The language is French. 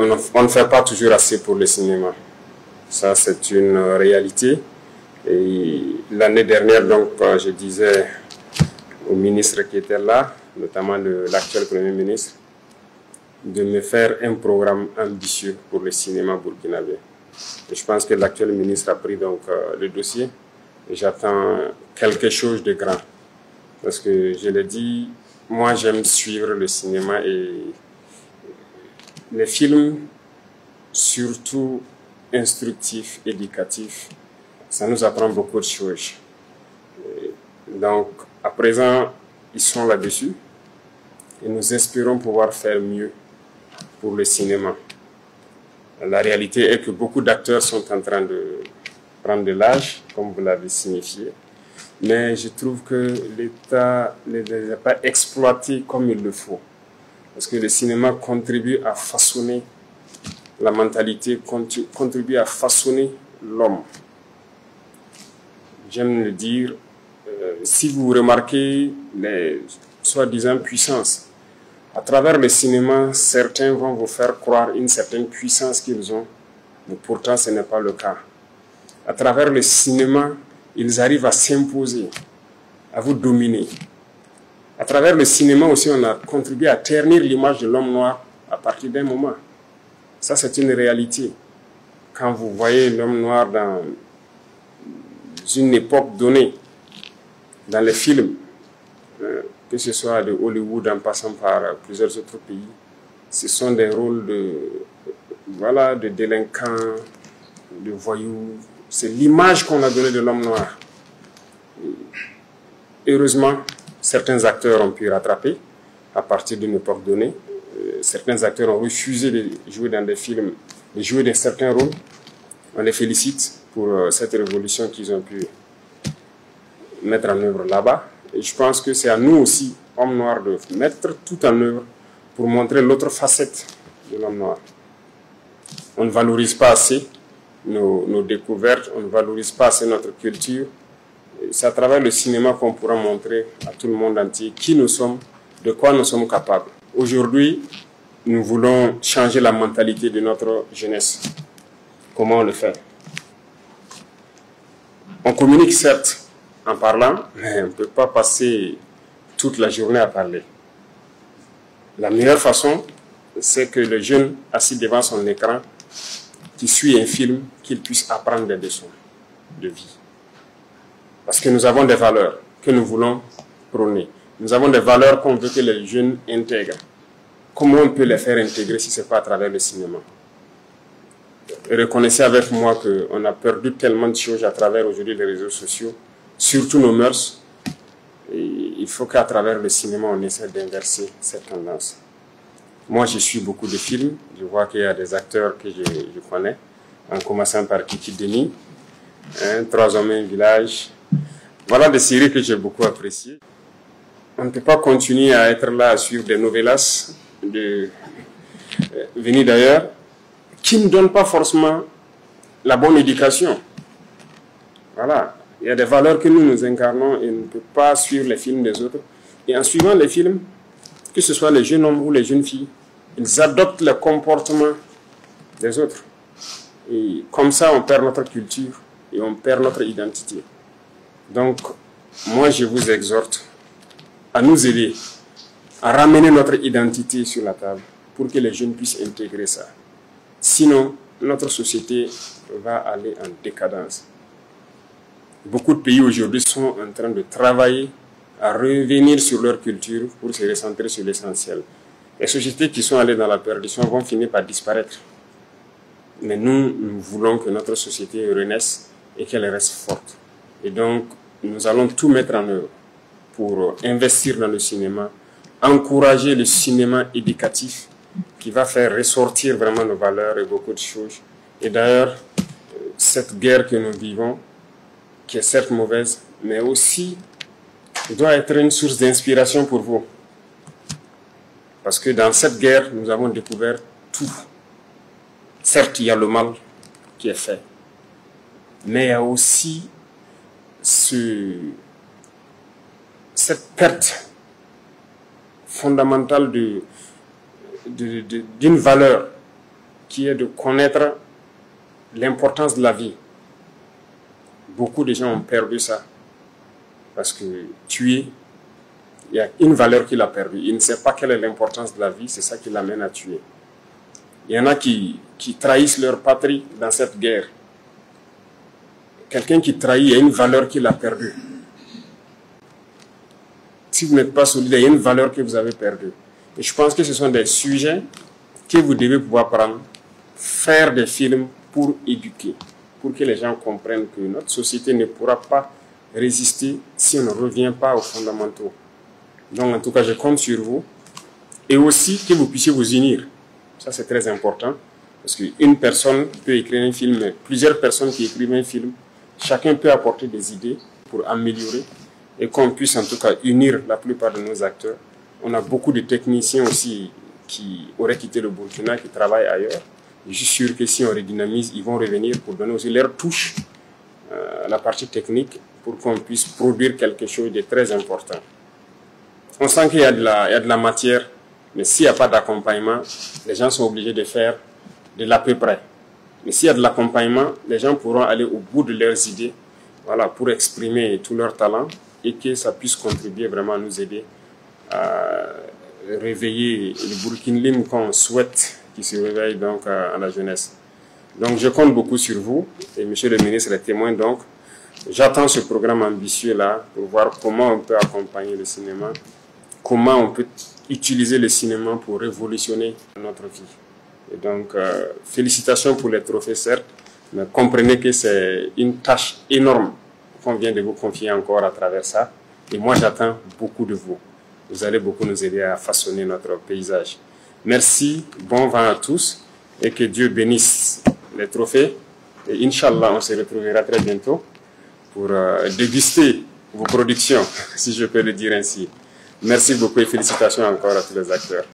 on ne fait pas toujours assez pour le cinéma. Ça, c'est une réalité. Et l'année dernière, donc, je disais au ministre qui était là, notamment l'actuel Premier ministre, de me faire un programme ambitieux pour le cinéma burkinabé. Et je pense que l'actuel ministre a pris donc le dossier et j'attends quelque chose de grand. Parce que je l'ai dit, moi j'aime suivre le cinéma et les films, surtout instructifs, éducatifs, ça nous apprend beaucoup de choses. Et donc à présent, ils sont là-dessus et nous espérons pouvoir faire mieux pour le cinéma. La réalité est que beaucoup d'acteurs sont en train de prendre de l'âge, comme vous l'avez signifié, mais je trouve que l'État ne les a pas exploités comme il le faut. Parce que le cinéma contribue à façonner la mentalité, contribue à façonner l'homme. J'aime le dire, si vous remarquez les soi-disant puissances, à travers le cinéma, certains vont vous faire croire une certaine puissance qu'ils ont, mais pourtant ce n'est pas le cas. À travers le cinéma, ils arrivent à s'imposer, à vous dominer. À travers le cinéma aussi, on a contribué à ternir l'image de l'homme noir à partir d'un moment. Ça, c'est une réalité. Quand vous voyez l'homme noir dans une époque donnée, dans les films, que ce soit de Hollywood en passant par plusieurs autres pays, ce sont des rôles de délinquants, de voyous. C'est l'image qu'on a donnée de l'homme noir. Heureusement, certains acteurs ont pu rattraper à partir d'une époque donnée. Certains acteurs ont refusé de jouer dans des films, de jouer dans certains rôles. On les félicite pour cette révolution qu'ils ont pu mettre en œuvre là-bas. Et je pense que c'est à nous aussi, hommes noirs, de mettre tout en œuvre pour montrer l'autre facette de l'homme noir. On ne valorise pas assez nos découvertes, on ne valorise pas assez notre culture. C'est à travers le cinéma qu'on pourra montrer à tout le monde entier qui nous sommes, de quoi nous sommes capables. Aujourd'hui, nous voulons changer la mentalité de notre jeunesse. Comment on le fait? On communique certes en parlant, mais on ne peut pas passer toute la journée à parler. La meilleure façon, c'est que le jeune assis devant son écran, qui suit un film, qu'il puisse apprendre des leçons de vie. Parce que nous avons des valeurs que nous voulons prôner. Nous avons des valeurs qu'on veut que les jeunes intègrent. Comment on peut les faire intégrer si ce n'est pas à travers le cinéma? Reconnaissez avec moi qu'on a perdu tellement de choses à travers aujourd'hui les réseaux sociaux, surtout nos mœurs. Et il faut qu'à travers le cinéma, on essaie d'inverser cette tendance. Moi, je suis beaucoup de films. Je vois qu'il y a des acteurs que je connais, en commençant par Kiki Denis, 3 hommes, un village. Voilà des séries que j'ai beaucoup appréciées. On ne peut pas continuer à être là à suivre des novellas venus d'ailleurs, qui ne donnent pas forcément la bonne éducation. Voilà. Il y a des valeurs que nous incarnons et on ne peut pas suivre les films des autres. Et en suivant les films, que ce soit les jeunes hommes ou les jeunes filles, ils adoptent le comportement des autres. Et comme ça, on perd notre culture et on perd notre identité. Donc, moi, je vous exhorte à nous aider à ramener notre identité sur la table pour que les jeunes puissent intégrer ça. Sinon, notre société va aller en décadence. Beaucoup de pays aujourd'hui sont en train de travailler à revenir sur leur culture pour se recentrer sur l'essentiel. Les sociétés qui sont allées dans la perdition vont finir par disparaître. Mais nous voulons que notre société renaisse et qu'elle reste forte. Et donc, nous allons tout mettre en œuvre pour investir dans le cinéma, encourager le cinéma éducatif qui va faire ressortir vraiment nos valeurs et beaucoup de choses. Et d'ailleurs, cette guerre que nous vivons, qui est certes mauvaise, mais aussi doit être une source d'inspiration pour vous. Parce que dans cette guerre, nous avons découvert tout. Certes, il y a le mal qui est fait, mais il y a aussi cette perte fondamentale d'une valeur qui est de connaître l'importance de la vie. Beaucoup de gens ont perdu ça. Parce que tuer, il y a une valeur qu'il a perdue. Il ne sait pas quelle est l'importance de la vie, c'est ça qui l'amène à tuer. Il y en a qui trahissent leur patrie dans cette guerre. Quelqu'un qui trahit, il y a une valeur qu'il a perdue. Si vous n'êtes pas solidaire, il y a une valeur que vous avez perdue. Et je pense que ce sont des sujets que vous devez pouvoir prendre, faire des films pour éduquer, pour que les gens comprennent que notre société ne pourra pas résister si on ne revient pas aux fondamentaux. Donc, en tout cas, je compte sur vous. Et aussi que vous puissiez vous unir. Ça, c'est très important. Parce qu'une personne peut écrire un film, mais plusieurs personnes qui écrivent un film, chacun peut apporter des idées pour améliorer et qu'on puisse en tout cas unir la plupart de nos acteurs. On a beaucoup de techniciens aussi qui auraient quitté le Burkina, qui travaillent ailleurs. Je suis sûr que si on redynamise, ils vont revenir pour donner aussi leur touche à la partie technique pour qu'on puisse produire quelque chose de très important. On sent qu'il y a de la matière, mais s'il n'y a pas d'accompagnement, les gens sont obligés de faire de l'à peu près. Mais s'il y a de l'accompagnement, les gens pourront aller au bout de leurs idées, voilà, pour exprimer tout leur talent et que ça puisse contribuer vraiment à nous aider à réveiller le Burkinlim qu'on souhaite qui se réveille donc à la jeunesse. Donc je compte beaucoup sur vous et monsieur le ministre est témoin, donc j'attends ce programme ambitieux là pour voir comment on peut accompagner le cinéma, comment on peut utiliser le cinéma pour révolutionner notre vie. Et donc félicitations pour les trophées certes, mais comprenez que c'est une tâche énorme qu'on vient de vous confier encore à travers ça. Et moi j'attends beaucoup de vous. Vous allez beaucoup nous aider à façonner notre paysage. Merci, bon vent à tous et que Dieu bénisse les trophées. Et Inch'Allah, on se retrouvera très bientôt pour déguster vos productions, si je peux le dire ainsi. Merci beaucoup et félicitations encore à tous les acteurs.